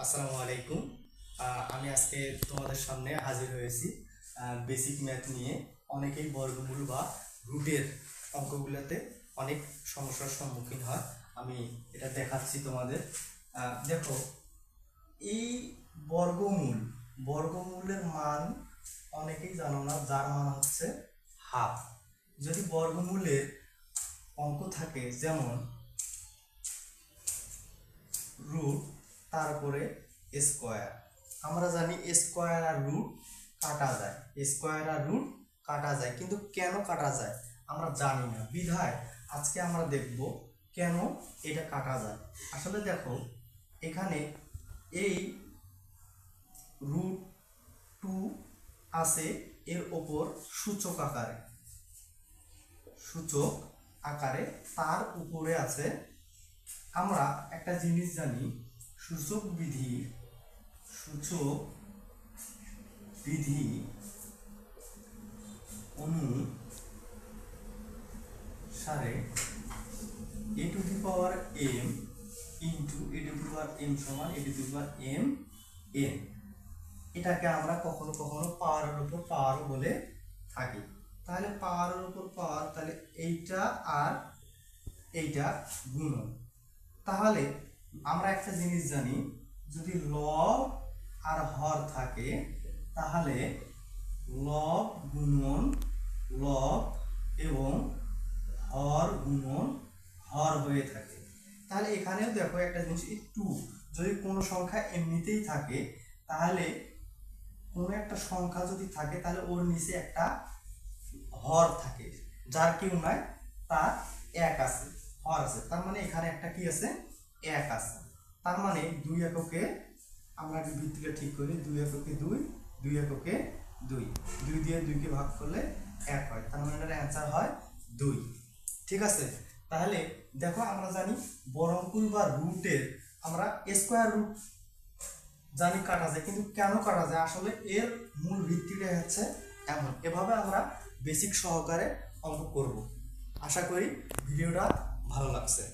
আসসালামু আলাইকুম। আমি আজকে তোমাদের সামনে হাজির হয়েছি বেসিক ম্যাথ নিয়ে। অনেকেই বর্গমূল বা রুটের অঙ্কগুলোতে অনেক সমস্যার সম্মুখীন হয়। আমি এটা দেখাচ্ছি তোমাদের। দেখো, এই বর্গমূলের মান অনেকেই জানো না, যার মান হচ্ছে হাফ। যদি বর্গমূলের অঙ্ক থাকে যেমন রুট তারপরে স্কোয়ার, আমরা জানি স্কোয়ার আর রুট কাটা যায়, স্কোয়ার আর রুট কাটা যায়, কিন্তু কেন কাটা যায় আমরা জানি না। বিধায় আজকে আমরা দেখব কেন এটা কাটা যায়। আসলে দেখো, এখানে এই রুট 2 আছে, এর ওপর সূচক আকারে তার উপরে আছে। আমরা একটা জিনিস জানি, সূচক বিধি অনুসারে a to the power m into a to the power m সমান a to the power m n, এটাকে আমরা কখনো কখনো পাওয়ারের উপর পাওয়ার বলে থাকি। তাহলে পাওয়ারের উপর পাওয়ার, তাহলে এইটা আর এইটা গুণন। তাহলে আমরা একটা জিনিস জানি, যদি লব আর হর থাকে তাহলে লব গুণন লব এবং হর গুণন হর হয়ে থাকে। তাহলে এখানেও দেখো একটা জিনিস, এই 2 যদি কোনো সংখ্যা এমনিতেই থাকে, তাহলে কোনো একটা সংখ্যা যদি থাকে তাহলে ওর নিচে একটা হর থাকে, যার কেউ নাই, তার এক আছে, হর আছে। তার মানে এখানে একটা কি আছে, এক আছে। তার মানে 2 এককে, আমরা ভিত্তিটা ঠিক করি, 2 এককে 2, 2 এককে 2, 2 দিয়ে 2 কে ভাগ করলে 1 হয়। তার মানে এটার অ্যান্সার হয় 2। ঠিক আছে। তাহলে দেখো, আমরা জানি বর্গমূল বা রুটের আমরা স্কোয়ার রুট জানি কাটা যায়, কিন্তু কেন কাটা যায় আসলে এর মূল ভিত্তিটা হচ্ছে এমন। এভাবে আমরা বেসিক সহকারে অঙ্ক করব। আশা করি ভিডিওটা ভালো লাগছে।